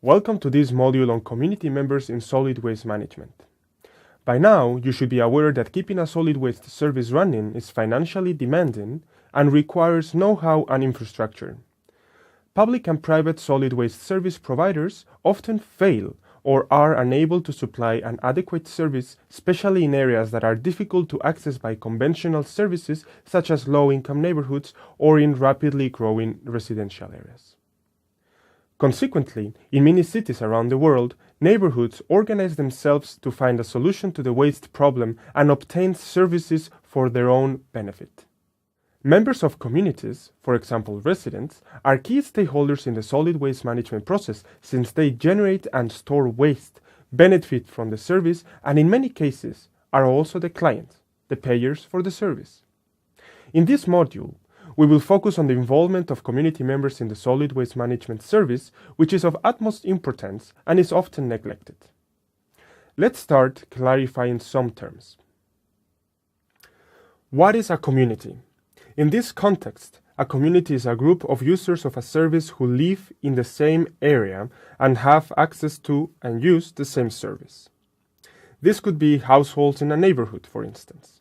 Welcome to this module on community members in solid waste management. By now, you should be aware that keeping a solid waste service running is financially demanding and requires know-how and infrastructure. Public and private solid waste service providers often fail or are unable to supply an adequate service, especially in areas that are difficult to access by conventional services such as low-income neighborhoods or in rapidly growing residential areas. Consequently, in many cities around the world, neighborhoods organize themselves to find a solution to the waste problem and obtain services for their own benefit. Members of communities, for example residents, are key stakeholders in the solid waste management process since they generate and store waste, benefit from the service, and in many cases are also the clients, the payers for the service. In this module, we will focus on the involvement of community members in the solid waste management service, which is of utmost importance and is often neglected. Let's start clarifying some terms. What is a community? In this context, a community is a group of users of a service who live in the same area and have access to and use the same service. This could be households in a neighborhood, for instance.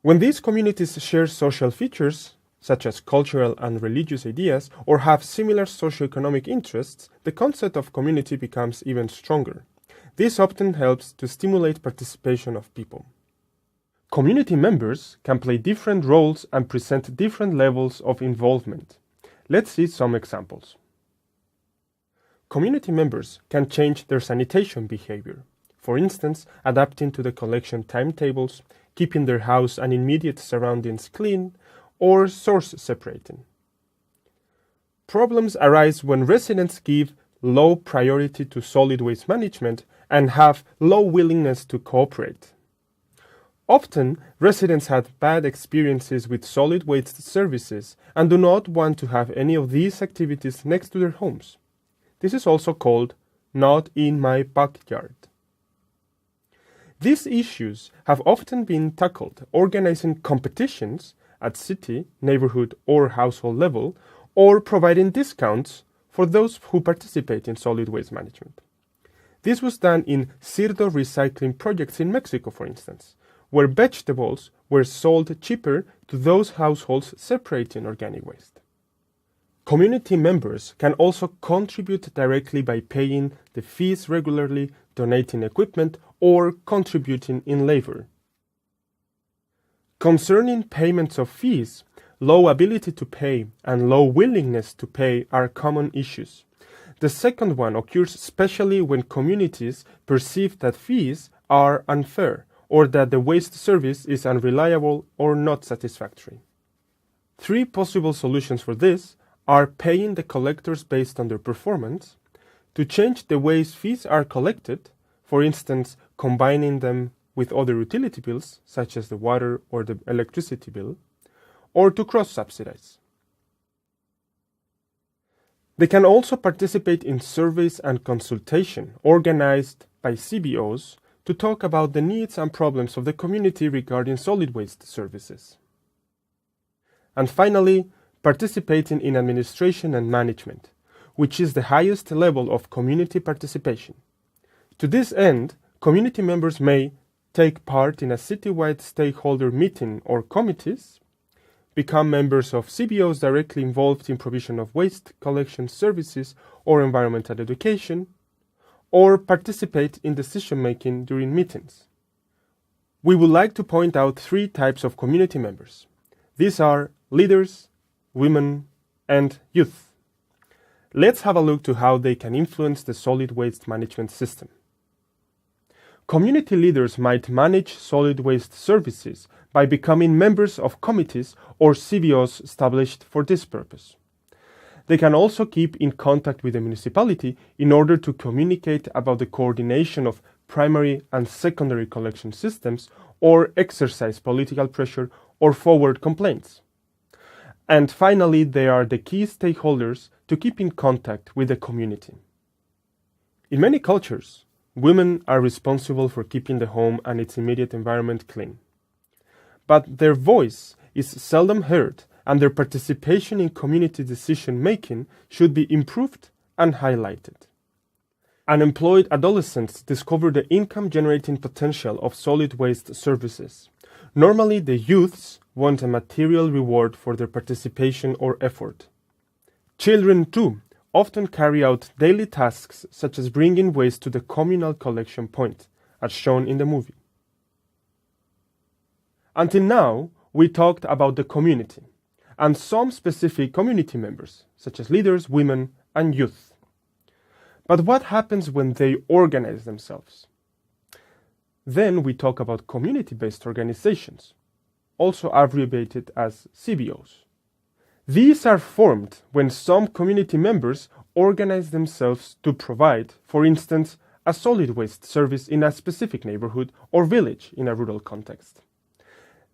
When these communities share social features, such as cultural and religious ideas, or have similar socioeconomic interests, the concept of community becomes even stronger. This often helps to stimulate participation of people. Community members can play different roles and present different levels of involvement. Let's see some examples. Community members can change their sanitation behavior, for instance, adapting to the collection timetables, keeping their house and immediate surroundings clean, or source separating. Problems arise when residents give low priority to solid waste management and have low willingness to cooperate. Often, residents had bad experiences with solid waste services and do not want to have any of these activities next to their homes. This is also called "not in my backyard." These issues have often been tackled organizing competitions at city, neighborhood, or household level, or providing discounts for those who participate in solid waste management. This was done in Sirdo recycling projects in Mexico, for instance, where vegetables were sold cheaper to those households separating organic waste. Community members can also contribute directly by paying the fees regularly, donating equipment, or contributing in labor. Concerning payments of fees, low ability to pay and low willingness to pay are common issues. The second one occurs especially when communities perceive that fees are unfair or that the waste service is unreliable or not satisfactory. Three possible solutions for this are paying the collectors based on their performance, to change the ways fees are collected, for instance, combining them with other utility bills, such as the water or the electricity bill, or to cross-subsidize. They can also participate in surveys and consultation organized by CBOs to talk about the needs and problems of the community regarding solid waste services. And finally, participating in administration and management, which is the highest level of community participation. To this end, community members may take part in a citywide stakeholder meeting or committees, become members of CBOs directly involved in provision of waste collection services or environmental education, or participate in decision-making during meetings. We would like to point out three types of community members. These are leaders, women, and youth. Let's have a look to how they can influence the solid waste management system. Community leaders might manage solid waste services by becoming members of committees or CBOs established for this purpose. They can also keep in contact with the municipality in order to communicate about the coordination of primary and secondary collection systems or exercise political pressure or forward complaints. And finally, they are the key stakeholders to keep in contact with the community. In many cultures, women are responsible for keeping the home and its immediate environment clean. But their voice is seldom heard, and their participation in community decision-making should be improved and highlighted. Unemployed adolescents discover the income-generating potential of solid waste services. Normally, the youths want a material reward for their participation or effort. Children, too, often carry out daily tasks such as bringing waste to the communal collection point, as shown in the movie. Until now, we talked about the community and some specific community members, such as leaders, women, and youth. But what happens when they organize themselves? Then we talk about community-based organizations, also abbreviated as CBOs. These are formed when some community members organize themselves to provide, for instance, a solid waste service in a specific neighborhood or village in a rural context.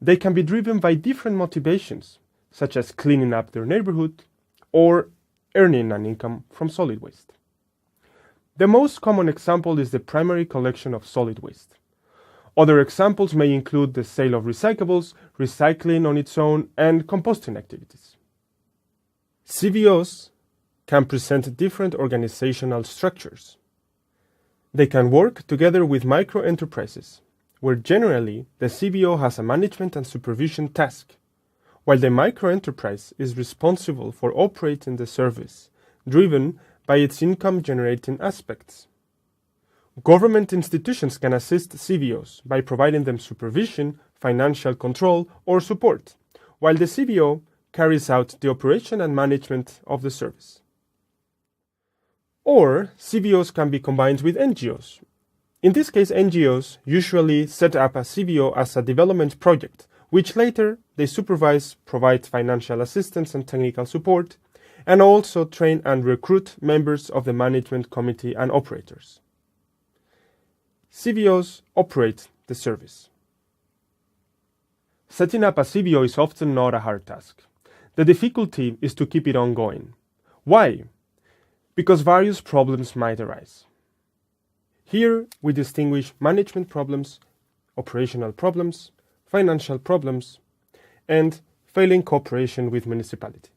They can be driven by different motivations, such as cleaning up their neighborhood or earning an income from solid waste. The most common example is the primary collection of solid waste. Other examples may include the sale of recyclables, recycling on its own, and composting activities. CBOs can present different organizational structures. They can work together with micro-enterprises, where generally the CBO has a management and supervision task, while the micro-enterprise is responsible for operating the service, driven by its income-generating aspects. Government institutions can assist CBOs by providing them supervision, financial control, or support, while the CBO carries out the operation and management of the service. Or CBOs can be combined with NGOs. In this case, NGOs usually set up a CBO as a development project, which later they supervise, provide financial assistance and technical support, and also train and recruit members of the management committee and operators. CBOs operate the service. Setting up a CBO is often not a hard task. The difficulty is to keep it ongoing. Why? Because various problems might arise. Here we distinguish management problems, operational problems, financial problems, and failing cooperation with municipality.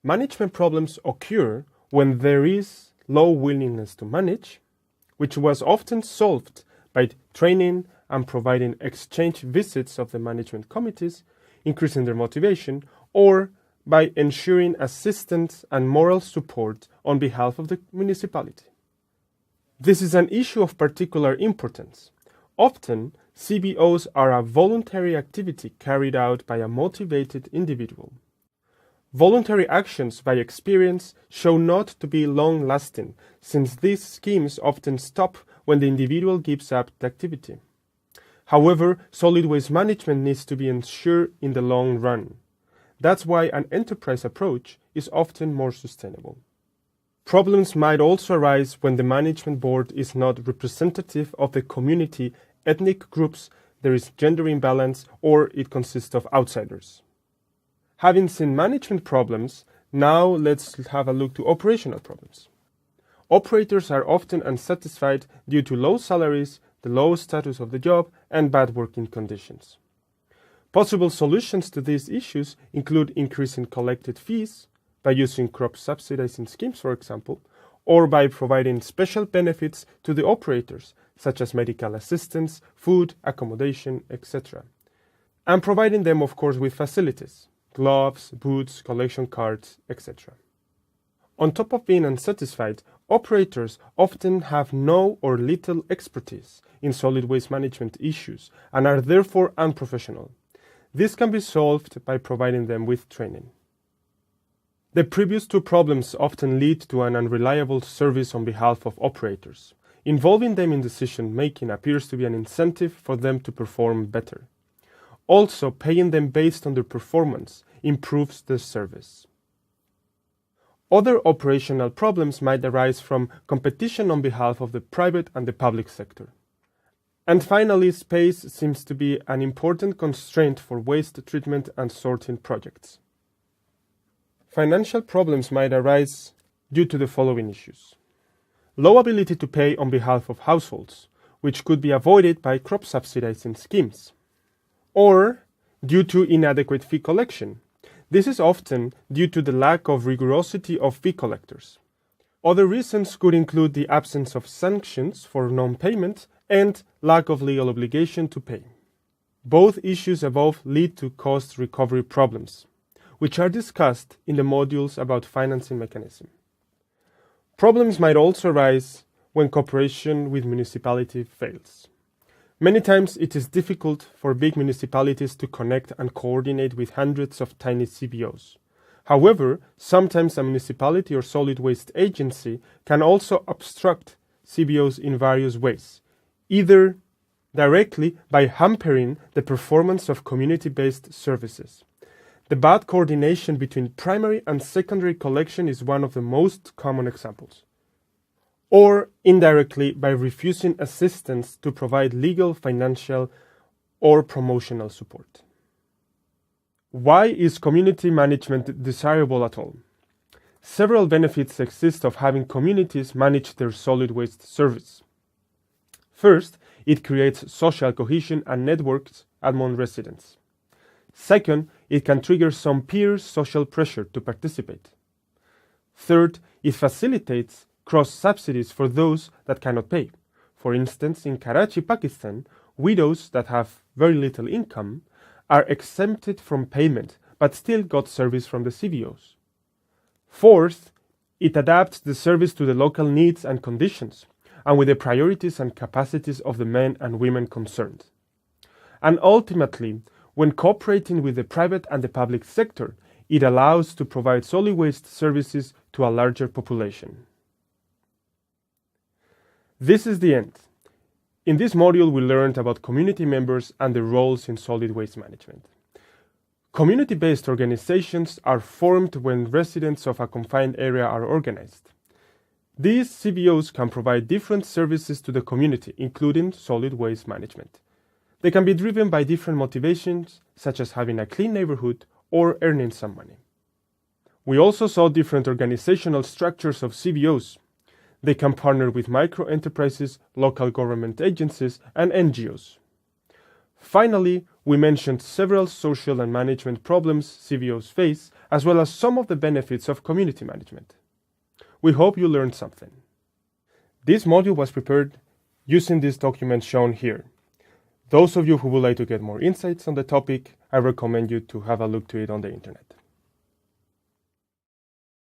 Management problems occur when there is low willingness to manage, which was often solved by training and providing exchange visits of the management committees, increasing their motivation, or by ensuring assistance and moral support on behalf of the municipality. This is an issue of particular importance. Often, CBOs are a voluntary activity carried out by a motivated individual. Voluntary actions, by experience, show not to be long-lasting, since these schemes often stop when the individual gives up the activity. However, solid waste management needs to be ensured in the long run. That's why an enterprise approach is often more sustainable. Problems might also arise when the management board is not representative of the community, ethnic groups, there is gender imbalance, or it consists of outsiders. Having seen management problems, now let's have a look to operational problems. Operators are often unsatisfied due to low salaries, the low status of the job, and bad working conditions. Possible solutions to these issues include increasing collected fees, by using crop subsidizing schemes, for example, or by providing special benefits to the operators, such as medical assistance, food, accommodation, etc. And providing them, of course, with facilities, gloves, boots, collection cards, etc. On top of being unsatisfied, operators often have no or little expertise in solid waste management issues and are therefore unprofessional. This can be solved by providing them with training. The previous two problems often lead to an unreliable service on behalf of operators. Involving them in decision-making appears to be an incentive for them to perform better. Also, paying them based on their performance improves the service. Other operational problems might arise from competition on behalf of the private and the public sector. And finally, space seems to be an important constraint for waste treatment and sorting projects. Financial problems might arise due to the following issues. Low ability to pay on behalf of households, which could be avoided by crop subsidizing schemes. Or due to inadequate fee collection. This is often due to the lack of rigorosity of fee collectors. Other reasons could include the absence of sanctions for non-payment and lack of legal obligation to pay. Both issues above lead to cost recovery problems, which are discussed in the modules about financing mechanism. Problems might also arise when cooperation with municipality fails. Many times it is difficult for big municipalities to connect and coordinate with hundreds of tiny CBOs. However, sometimes a municipality or solid waste agency can also obstruct CBOs in various ways, either directly by hampering the performance of community-based services. The bad coordination between primary and secondary collection is one of the most common examples. Or indirectly by refusing assistance to provide legal, financial, or promotional support. Why is community management desirable at all? Several benefits exist of having communities manage their solid waste service. First, it creates social cohesion and networks among residents. Second, it can trigger some peer social pressure to participate. Third, it facilitates cross-subsidies for those that cannot pay. For instance, in Karachi, Pakistan, widows that have very little income are exempted from payment but still got service from the CBOs. Fourth, it adapts the service to the local needs and conditions, and with the priorities and capacities of the men and women concerned. And ultimately, when cooperating with the private and the public sector, it allows to provide solid waste services to a larger population. This is the end. In this module, we learned about community members and their roles in solid waste management. Community-based organizations are formed when residents of a confined area are organized. These CBOs can provide different services to the community, including solid waste management. They can be driven by different motivations, such as having a clean neighborhood or earning some money. We also saw different organizational structures of CBOs. They can partner with micro-enterprises, local government agencies, and NGOs. Finally, we mentioned several social and management problems CBOs face, as well as some of the benefits of community management. We hope you learned something. This module was prepared using this document shown here. Those of you who would like to get more insights on the topic, I recommend you to have a look to it on the internet.